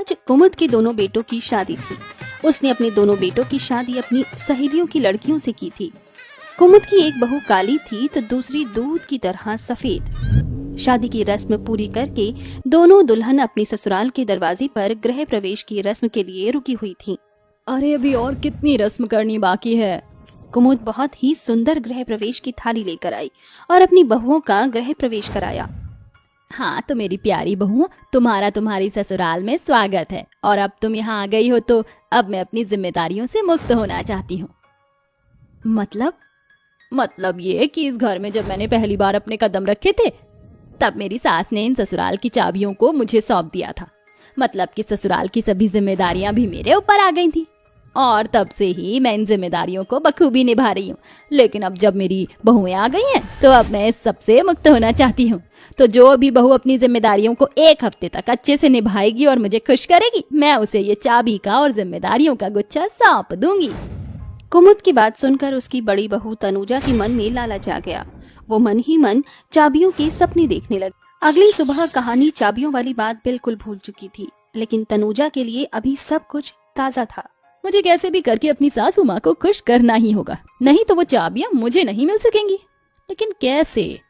आज कुमुद के दोनों बेटों की शादी थी। उसने अपने दोनों बेटों की शादी अपनी सहेलियों की लड़कियों से की थी। कुमुद की एक बहू काली थी तो दूसरी दूध की तरह सफेद। शादी की रस्म पूरी करके दोनों दुल्हन अपने ससुराल के दरवाजे पर गृह प्रवेश की रस्म के लिए रुकी हुई थी। अरे अभी और कितनी रस्म करनी बाकी है। कुमुद बहुत ही सुंदर गृह प्रवेश की थाली लेकर आई और अपनी बहुओं का गृह प्रवेश कराया। हाँ तो मेरी प्यारी बहू, तुम्हारा तुम्हारी ससुराल में स्वागत है और अब तुम यहाँ आ गई हो तो अब मैं अपनी जिम्मेदारियों से मुक्त होना चाहती हूँ। मतलब ये कि इस घर में जब मैंने पहली बार अपने कदम रखे थे तब मेरी सास ने इन ससुराल की चाबियों को मुझे सौंप दिया था। मतलब कि ससुराल की सभी जिम्मेदारियां भी मेरे ऊपर आ गई थी और तब से ही मैं इन जिम्मेदारियों को बखूबी निभा रही हूँ। लेकिन अब जब मेरी बहुएं आ गई हैं तो अब मैं इस सबसे मुक्त होना चाहती हूँ। तो जो भी बहू अपनी जिम्मेदारियों को एक हफ्ते तक अच्छे से निभाएगी और मुझे खुश करेगी, मैं उसे ये चाबी का और जिम्मेदारियों का गुच्छा सौंप दूंगी। कुमुद की बात सुनकर उसकी बड़ी बहू तनुजा के मन में लालच आ गया। वो मन ही मन चाबियों के सपने देखने लगी। अगली सुबह कहानी चाबियों वाली बात बिल्कुल भूल चुकी थी, लेकिन तनुजा के लिए अभी सब कुछ ताजा था। मुझे कैसे भी करके अपनी सासू माँ को खुश करना ही होगा, नहीं तो वो चाबियां मुझे नहीं मिल सकेंगी। लेकिन कैसे?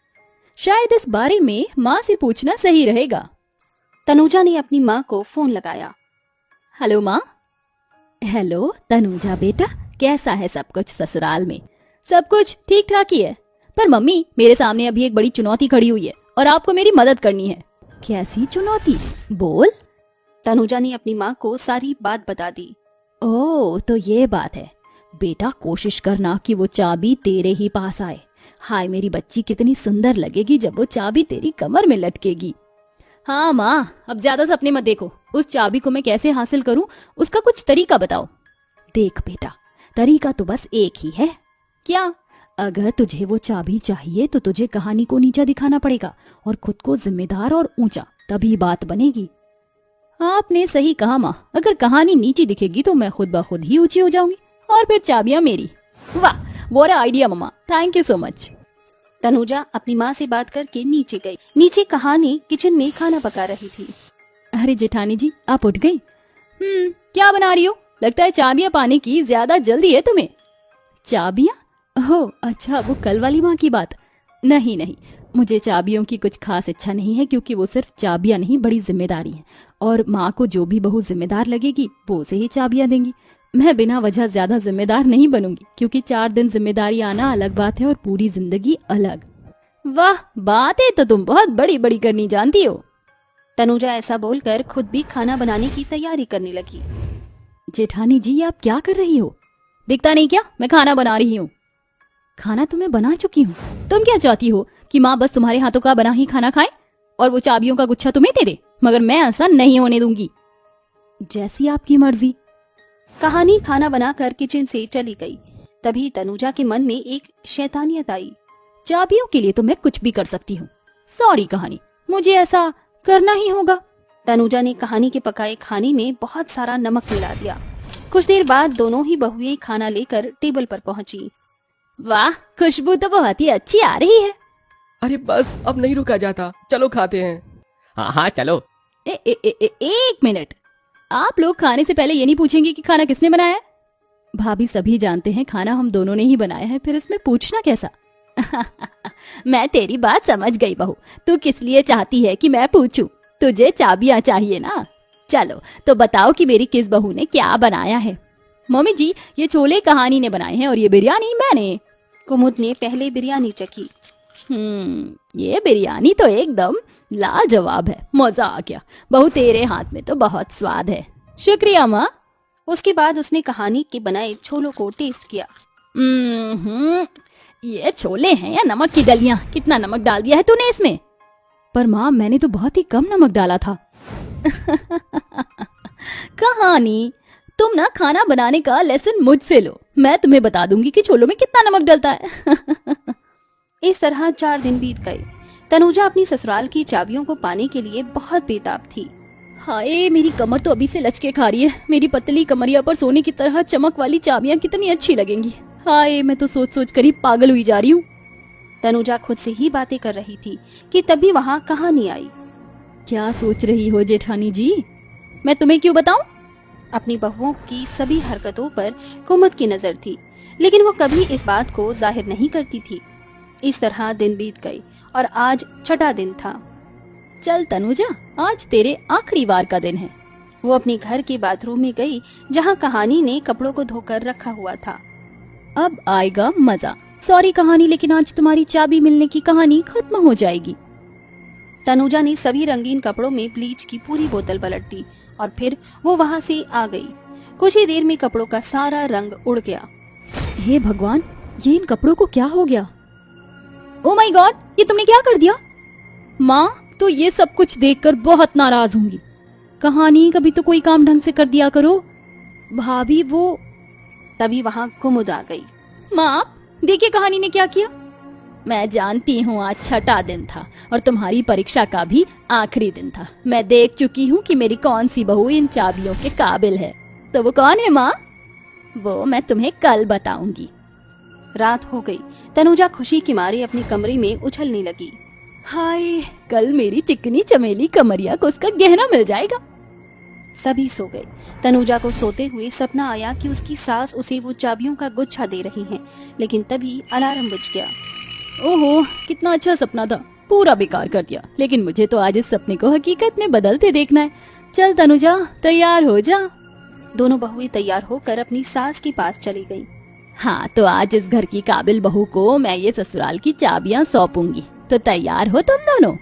शायद इस बारे में माँ से पूछना सही रहेगा। तनुजा ने अपनी माँ को फोन लगाया। हेलो माँ। हेलो तनुजा बेटा, कैसा है सब कुछ ससुराल में? सब कुछ ठीक ठाक ही है, पर मम्मी मेरे सामने अभी एक बड़ी चुनौती खड़ी हुई है और आपको मेरी मदद करनी है। कैसी चुनौती? बोल। तनुजा ने अपनी माँ को सारी बात बता दी। ओह तो ये बात है। बेटा कोशिश करना कि वो चाबी तेरे ही पास आए। हाय मेरी बच्ची कितनी सुंदर लगेगी जब वो चाबी तेरी कमर में लटकेगी। हाँ माँ, अब ज्यादा सपने मत देखो। उस चाबी को मैं कैसे हासिल करूँ उसका कुछ तरीका बताओ। देख बेटा, तरीका तो बस एक ही है। क्या? अगर तुझे वो चाबी चाहिए तो तुझे कहानी को नीचा दिखाना पड़ेगा और खुद को जिम्मेदार और ऊंचा, तभी बात बनेगी। आपने सही कहा माँ, अगर कहानी नीची दिखेगी तो मैं खुद ब खुद ही ऊंची हो जाऊंगी और फिर चाबियां मेरी। वाह, what a idea mamma, thank you so much. Tanuja अपनी माँ से बात करके नीचे गई। नीचे कहानी किचन में खाना पका रही थी। अरे जेठानी जी, आप उठ गई? क्या बना रही हो? लगता है चाबियां पाने की ज्यादा जल्दी है तुम्हें। चाबियां? ओह अच्छा, वो कल वाली माँ की बात। नहीं, मुझे चाबियों की कुछ खास इच्छा नहीं है, क्योंकि वो सिर्फ चाबियां नहीं बड़ी जिम्मेदारी है और माँ को जो भी बहू जिम्मेदार लगेगी वो उसे ही चाबियां देंगी। मैं बिना वजह ज्यादा जिम्मेदार नहीं बनूंगी, क्योंकि 4 दिन जिम्मेदारी आना अलग बात है और पूरी जिंदगी अलग। वाह, बातें तो तुम बहुत बड़ी बड़ी करनी जानती हो। तनुजा ऐसा बोलकर खुद भी खाना बनाने की तैयारी करने लगी। जेठानी जी, आप क्या कर रही हो? दिखता नहीं क्या मैं खाना बना रही हूँ? खाना तो मैं बना चुकी हूँ। तुम क्या चाहती हो कि माँ बस तुम्हारे हाथों का बना ही खाना खाए और वो चाबियों का गुच्छा तुम्हें दे दे? मगर मैं ऐसा नहीं होने दूंगी। जैसी आपकी मर्जी। कहानी खाना बनाकर किचन से चली गई। तभी तनुजा के मन में एक शैतानियत आई। चाबियों के लिए तो मैं कुछ भी कर सकती हूँ। सॉरी कहानी, मुझे ऐसा करना ही होगा। तनुजा ने कहानी के पकाए खाने में बहुत सारा नमक मिला दिया। कुछ देर बाद दोनों ही बहुएं खाना लेकर टेबल पर पहुंची। वाह, खुशबू तो बहुत ही अच्छी आ रही है। अरे बस, अब नहीं रुका जाता, चलो खाते हैं। हाँ चलो। एक मिनट, आप लोग खाने से पहले ये नहीं पूछेंगे कि खाना किसने बनाया है? भाभी सभी जानते हैं खाना हम दोनों ने ही बनाया है, फिर इसमें पूछना कैसा? मैं तेरी बात समझ गई बहू, तू किस लिए चाहती है कि मैं पूछूं? तुझे चाबियां चाहिए ना? चलो तो बताओ कि मेरी किस बहू ने क्या बनाया है। मम्मी जी, ये छोले कहानी ने बनाए हैं और ये बिरयानी मैंने। कुमुद ने पहले बिरयानी चखी। ये बिरयानी तो एकदम लाजवाब है, मजा आ गया। बहू तेरे हाथ में तो बहुत स्वाद है। शुक्रिया माँ। उसके बाद उसने कहानी के बनाए छोलों को टेस्ट किया। ये छोले हैं या नमक की डलियां? कितना नमक डाल दिया है तूने इसमें? पर माँ, मैंने तो बहुत ही कम नमक डाला था। कहानी, तुम ना खाना बनाने का लेसन मुझसे लो, मैं तुम्हें बता दूंगी कि छोलों में कितना नमक डलता है। इस तरह 4 दिन बीत गए। तनुजा अपनी ससुराल की चाबियों को पाने के लिए बहुत बेताब थी। हाय, मेरी कमर तो अभी से लचके खा रही है। मेरी पतली कमरिया पर सोने की तरह चमक वाली चाबियां कितनी अच्छी लगेंगी। हाय, मैं तो सोच सोच कर ही पागल हुई जा रही हूँ। तनुजा खुद से ही बातें कर रही थी कि तभी वहाँ कहानी आई। क्या सोच रही हो जेठानी जी? मैं तुम्हें क्यों बताऊं? अपनी बहुओं की सभी हरकतों पर कुमुद की नजर थी, लेकिन वो कभी इस बात को जाहिर नहीं करती थी। इस तरह दिन बीत गए और आज छठा दिन था। चल तनुजा, आज तेरे आखिरी बार का दिन है। वो अपने घर के बाथरूम में गई, जहाँ कहानी ने कपड़ों को धोकर रखा हुआ था। अब आएगा मजा। सॉरी कहानी, लेकिन आज तुम्हारी चाबी मिलने की कहानी खत्म हो जाएगी। तनुजा ने सभी रंगीन कपड़ों में ब्लीच की पूरी बोतल पलट दी और फिर वो वहाँ से आ गई। कुछ ही देर में कपड़ों का सारा रंग उड़ गया। हे भगवान, ये इन कपड़ों को क्या हो गया? ओ माय गॉड, ये तुमने क्या कर दिया? माँ तो ये सब कुछ देखकर बहुत नाराज होंगी। कहानी, कभी तो कोई काम ढंग से कर दिया करो। भाभी वो। तभी वहाँ कुमुद आ गई। माँ देखिए कहानी ने क्या किया। मैं जानती हूँ आज छठा दिन था और तुम्हारी परीक्षा का भी आखिरी दिन था। मैं देख चुकी हूँ कि मेरी कौन सी बहू इन चाबियों के काबिल है। तो वो कौन है माँ? वो मैं तुम्हें कल बताऊंगी। रात हो गई। तनुजा खुशी के मारे अपने कमरे में उछलने लगी। हाय, कल मेरी चिकनी चमेली कमरिया को उसका गहना मिल जाएगा। सभी सो गए। तनुजा को सोते हुए सपना आया कि उसकी सास उसे वो चाबियों का गुच्छा दे रही हैं, लेकिन तभी अलार्म बज गया। ओहो, कितना अच्छा सपना था, पूरा बेकार कर दिया। लेकिन मुझे तो आज इस सपने को हकीकत में बदलते देखना है। चल तनुजा, तैयार हो जा। दोनों बहुएं तैयार होकर अपनी सास के पास चली गईं। हाँ, तो आज इस घर की काबिल बहू को मैं ये ससुराल की चाबियां सौंपूंगी। तो तैयार हो तुम दोनों?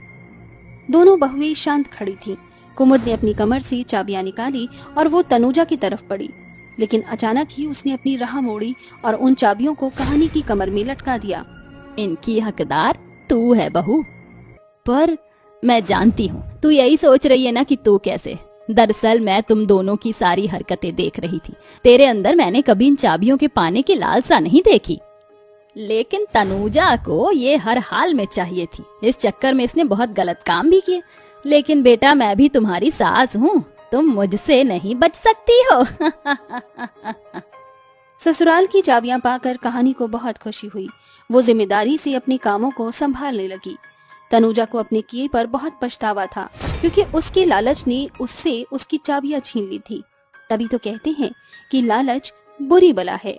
दोनों बहुएं शांत खड़ी थीं। कुमुद ने अपनी कमर से चाबियां निकाली और वो तनुजा की तरफ बढ़ी, लेकिन अचानक ही उसने अपनी राह मोड़ी और उन चाबियों को कहानी की कमर में लटका दिया। इनकी हकदार तू है बहू। पर मैं जानती हूँ तू यही सोच रही है ना कि तू कैसे। दरअसल मैं तुम दोनों की सारी हरकतें देख रही थी। तेरे अंदर मैंने कभी इन चाबियों के पाने की लालसा नहीं देखी, लेकिन तनुजा को ये हर हाल में चाहिए थी। इस चक्कर में इसने बहुत गलत काम भी किए। लेकिन बेटा, मैं भी तुम्हारी सास हूँ, तुम मुझसे नहीं बच सकती हो। ससुराल की चाबियां पाकर कहानी को बहुत खुशी हुई। वो जिम्मेदारी से अपने कामों को संभालने लगी। तनुजा को अपने किए पर बहुत पछतावा था, क्योंकि उसके लालच ने उससे उसकी चाबियां छीन ली थी। तभी तो कहते हैं कि लालच बुरी बला है।